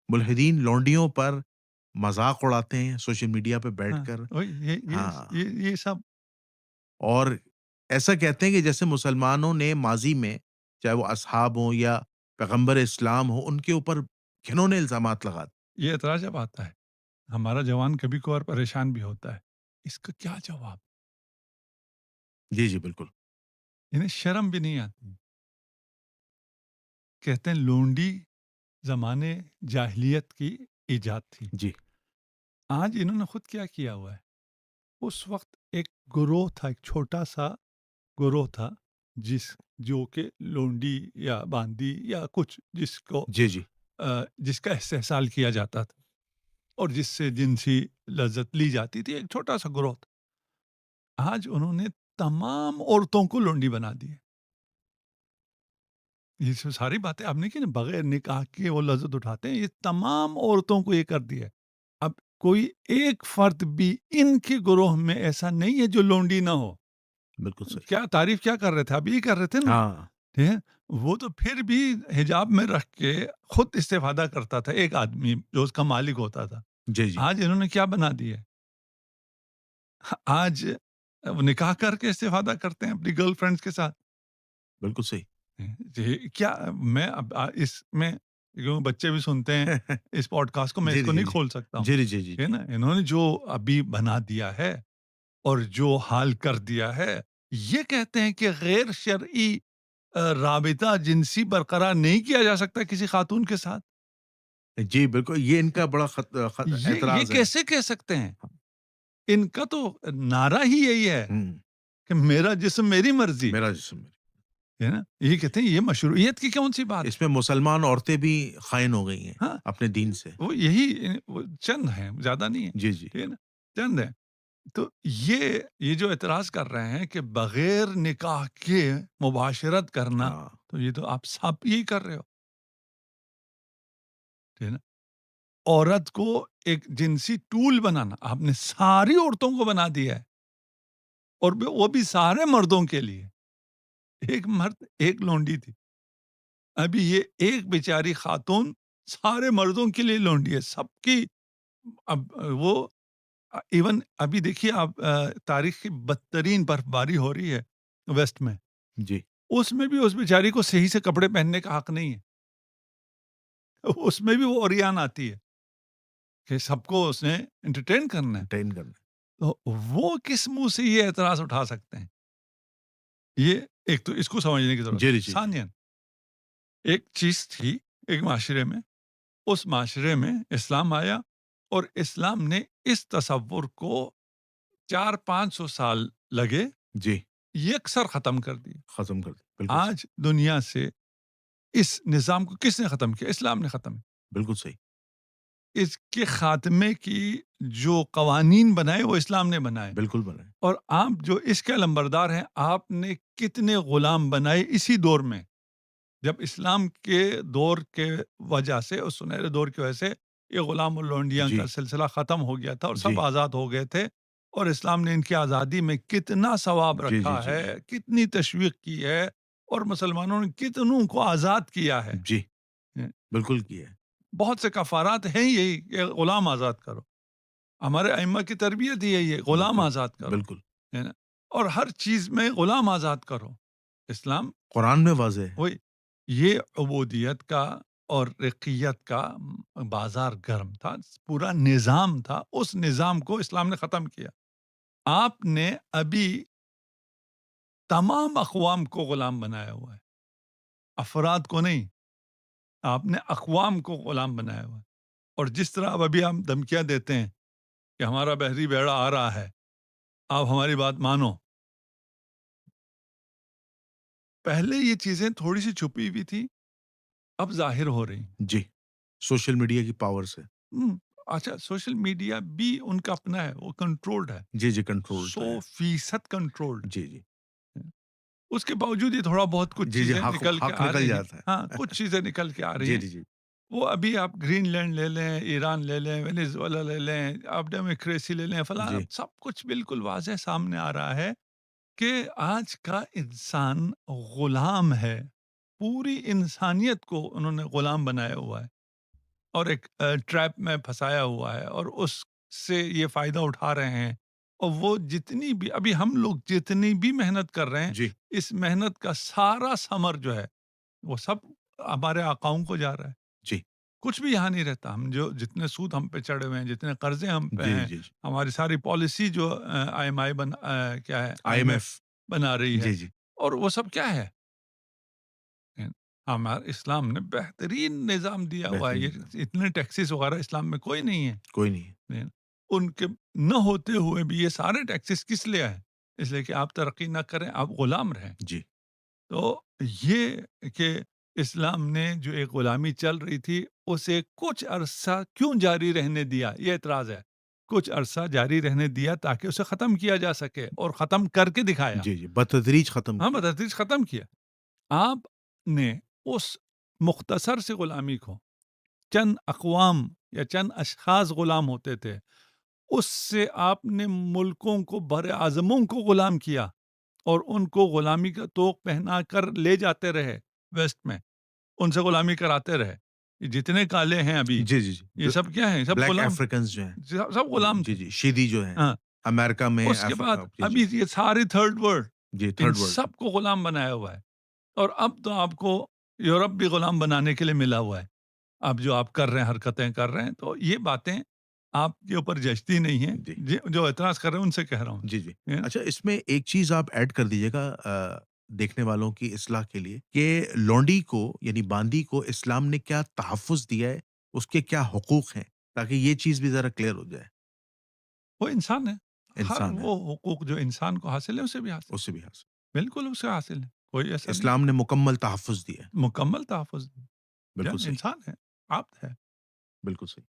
ملحدین لونڈیوں پر مذاق اڑاتے ہیں سوشل میڈیا پہ بیٹھ ہاں، کر. وہی ہاں، یہ سب اور ایسا کہتے ہیں کہ جیسے مسلمانوں نے ماضی میں چاہے وہ اصحاب ہوں یا پیغمبر اسلام ہو ان کے اوپر گھنونے الزامات لگاتے. یہ اعتراض جب آتا ہے، ہمارا جوان کبھی کبھار پریشان بھی ہوتا ہے، اس کا کیا جواب؟ جی جی بالکل. انہیں شرم بھی نہیں آتی. کہتے ہیں لونڈی زمانے جاہلیت کی ایجاد تھی. جی آج انہوں نے خود کیا کیا ہوا ہے؟ اس وقت ایک گروہ تھا، ایک چھوٹا سا گروہ تھا، جو کہ لونڈی یا باندی یا کچھ جس کو جی جی جس کا استحصال کیا جاتا تھا اور جس سے جنسی لذت لی جاتی تھی، ایک چھوٹا سا گروہ تھا. آج انہوں نے تمام عورتوں کو لونڈی بنا دی ہے. یہ ساری باتیں آپ نے کی نا، بغیر نکاح کے وہ لذت اٹھاتے ہیں، یہ تمام عورتوں کو یہ کر دیا ہے. اب کوئی ایک فرد بھی ان کے گروہ میں ایسا نہیں ہے جو لونڈی نہ ہو. بالکل صحیح. کیا تعریف کیا کر رہے تھے؟ اب یہ کر رہے تھے نا. ہاں ٹھیک ہے؟ وہ تو پھر بھی حجاب میں رکھ کے خود استفادہ کرتا تھا، ایک آدمی جو اس کا مالک ہوتا تھا. جی جی آج انہوں نے کیا بنا دیا ہے؟ آج وہ نکاح کر کے استفادہ کرتے ہیں اپنی گرل فرینڈس کے ساتھ. بالکل صحیح. جی کیا میں اب اس میں کیونکہ بچے بھی سنتے ہیں اس پوڈ کاسٹ کو، میں جی اس جی کو جی نہیں جی کھول سکتا ہوں. جی جی جی جی ہے جی نا، انہوں نے جو ابھی بنا دیا ہے اور جو حال کر دیا ہے، یہ کہتے ہیں کہ غیر شرعی رابطہ جنسی برقرار نہیں کیا جا سکتا کسی خاتون کے ساتھ. جی بالکل یہ ان کا بڑا یہ اعتراض ہے. کیسے کہہ سکتے ہیں؟ ان کا تو نعرہ ہی یہی ہے ہوں کہ میرا جسم میری مرضی. میرا جسم میری. ہے نا، یہ کہتے ہیں یہ مشروعیت کی کون سی بات اس ہے؟ میں مسلمان عورتیں بھی خائن ہو گئی ہیں ہاں، اپنے دین سے. وہ یہی وہ چند ہیں، زیادہ نہیں ہیں. جی جی ٹھیک ہے نا، چند ہیں. تو یہ جو اعتراض کر رہے ہیں کہ بغیر نکاح کے مباشرت کرنا، ہاں تو یہ تو آپ سب یہی کر رہے ہو. ٹھیک ہے نا، عورت کو ایک جنسی ٹول بنانا، آپ نے ساری عورتوں کو بنا دیا ہے، اور وہ بھی سارے مردوں کے لیے. ایک مرد ایک لونڈی تھی، ابھی یہ ایک بیچاری خاتون سارے مردوں کے لیے لونڈی ہے، سب کی. اب وہ ایون ابھی دیکھیے آپ، تاریخ کی بدترین برف باری ہو رہی ہے ویسٹ میں، جی اس میں بھی اس بیچاری کو صحیح سے کپڑے پہننے کا حق نہیں ہے. اس میں بھی وہ اوریان آتی ہے کہ سب کو اس نے انٹرٹین کرنا ہے. ٹرین کرنا. تو وہ کس منہ سے یہ اعتراض اٹھا سکتے ہیں؟ یہ ایک تو اس کو سمجھنے کی ضرورت جی ہے. جی جی ثانیاً، ایک چیز تھی ایک معاشرے میں، اس معاشرے میں اسلام آیا اور اسلام نے اس تصور کو 400-500 سال لگے جی یکسر ختم کر دی. ختم کر دیں. بالکل صحیح. آج دنیا سے اس نظام کو کس نے ختم کیا؟ اسلام نے ختم. بالکل صحیح. اس کے خاتمے کی جو قوانین بنائے وہ اسلام نے بنائے. بالکل بنائے. اور آپ جو اس کے علمبردار ہیں، آپ نے کتنے غلام بنائے اسی دور میں. جب اسلام کے دور کے وجہ سے، اس سنہرے دور کی وجہ سے، یہ غلام اور لونڈیاں جی کا سلسلہ ختم ہو گیا تھا اور جی سب آزاد ہو گئے تھے. اور اسلام نے ان کی آزادی میں کتنا ثواب جی جی رکھا جی ہے، جی کتنی تشویق کی ہے، اور مسلمانوں نے کتنوں کو آزاد کیا ہے. جی بالکل کی ہے. بہت سے کفارات ہیں یہی کہ غلام آزاد کرو. ہمارے ائمہ کی تربیت ہی یہی ہے، غلام بالکل آزاد کرو. بالکل. ہے نا، اور ہر چیز میں غلام آزاد کرو. اسلام قرآن میں واضح ہے. وہی، یہ عبودیت کا اور رقیت کا بازار گرم تھا، پورا نظام تھا، اس نظام کو اسلام نے ختم کیا. آپ نے ابھی تمام اقوام کو غلام بنایا ہوا ہے، افراد کو نہیں. آپ نے اقوام کو غلام بنایا ہوا ہے. اور جس طرح ابھی ہم دھمکیاں دیتے ہیں کہ ہمارا بحری بیڑا آ رہا ہے، آپ ہماری بات مانو. پہلے یہ چیزیں تھوڑی سی چھپی ہوئی تھی، اب ظاہر ہو رہی. جی سوشل میڈیا کی پاور سے. اچھا، سوشل میڈیا بھی ان کا اپنا ہے، وہ کنٹرولڈ ہے، جی جی کنٹرول تو ہے. 100% کنٹرولڈ. جی جی اس کے باوجود یہ تھوڑا بہت کچھ جی جی چیزیں حق نکل کے حق آ نکل رہی ہیں. جاتا ہے. ہاں، کچھ چیزیں نکل کے آ رہی جی ہیں. جی جی وہ ابھی آپ گرین لینڈ لے لیں، ایران لے لیں، وینیزویلا لے لیں، آپ ڈیموکریسی لے لیں، فلاں، جی سب کچھ بالکل واضح سامنے آ رہا ہے کہ آج کا انسان غلام ہے. پوری انسانیت کو انہوں نے غلام بنایا ہوا ہے. اور ایک ٹریپ میں پھنسایا ہوا ہے اور اس سے یہ فائدہ اٹھا رہے ہیں، اور وہ جتنی بھی ابھی ہم لوگ جتنی بھی محنت کر رہے ہیں، جی، اس محنت کا سارا ثمر جو ہے وہ سب ہمارے آقاؤں کو جا رہا ہے۔ جی، کچھ بھی یہاں نہیں رہتا، ہم جو جتنے سود ہم پہ چڑھے ہوئے ہیں، جتنے قرضے ہم پہ جی، ہیں، جی، جی، ہماری ساری پالیسی جو آئی ایم آئی کیا ہے آئی ایم ایف IMF بنا رہی ہے، جی، جی، اور وہ سب کیا ہے؟ ہمارا اسلام نے بہترین نظام دیا ہوا ہے، بہترین یہ اتنے ٹیکسیز وغیرہ اسلام میں کوئی نہیں ہے۔ کوئی نہیں ہے۔ نہیں، ان کے نہ ہوتے ہوئے بھی یہ سارے ٹیکسز کس لیے آئے؟ اس لیے کہ آپ ترقی نہ کریں، آپ غلام رہیں۔ جی، تو یہ کہ اسلام نے جو ایک غلامی چل رہی تھی اسے کچھ عرصہ کیوں جاری رہنے دیا، یہ اعتراض ہے۔ کچھ عرصہ جاری رہنے دیا تاکہ اسے ختم کیا جا سکے، اور ختم کر کے دکھایا۔ جی، جی، بتدریج ختم ہاں، کیا۔ بتدریج ختم کیا۔ آپ نے اس مختصر سے غلامی کو، چند اقوام یا چند اشخاص غلام ہوتے تھے، اس سے آپ نے ملکوں کو، بر اعظموں کو غلام کیا، اور ان کو غلامی کا طوق پہنا کر لے جاتے رہے ویسٹ میں، ان سے غلامی کراتے رہے۔ یہ جتنے کالے ہیں ابھی، جی، جی، جی، یہ سب کیا ہیں؟ سب بلیک غلام، افریکنز جو ہیں، سب غلام جی، تھے۔ جی، شیدی جو ہیں، ہاں، امریکہ میں اس کے بعد جی، جی، ابھی یہ سارے تھرڈ ورلڈ، جی، ان تھرڈ ورلڈ سب کو غلام بنایا ہوا ہے، اور اب تو آپ کو یورپ بھی غلام بنانے کے لیے ملا ہوا ہے۔ اب جو آپ کر رہے ہیں، حرکتیں کر رہے ہیں، تو یہ باتیں آپ کے اوپر جچتی نہیں ہیں۔ جی، جو اعتراض کر رہے ہیں ان سے کہہ رہا ہوں۔ جی، جی۔ اچھا، اس میں ایک چیز آپ ایڈ کر دیجیے گا دیکھنے والوں کی اصلاح کے لیے کہ لونڈی کو یعنی باندی کو اسلام نے کیا تحفظ دیا ہے، اس کے کیا حقوق ہیں؟ تاکہ یہ چیز بھی ذرا کلیئر ہو جائے۔ وہ انسان ہے، ہر انسان ہے، وہ حقوق جو انسان کو حاصل ہے اسے بھی حاصل اس سے بھی حاصل ہے، بالکل اسے حاصل ہے، کوئی ایسا نہیں اسلام نے مکمل تحفظ دیا ہے۔ مکمل تحفظ۔ بالکل صحیح، انسان ہے، عبد ہے۔ بالکل صحیح۔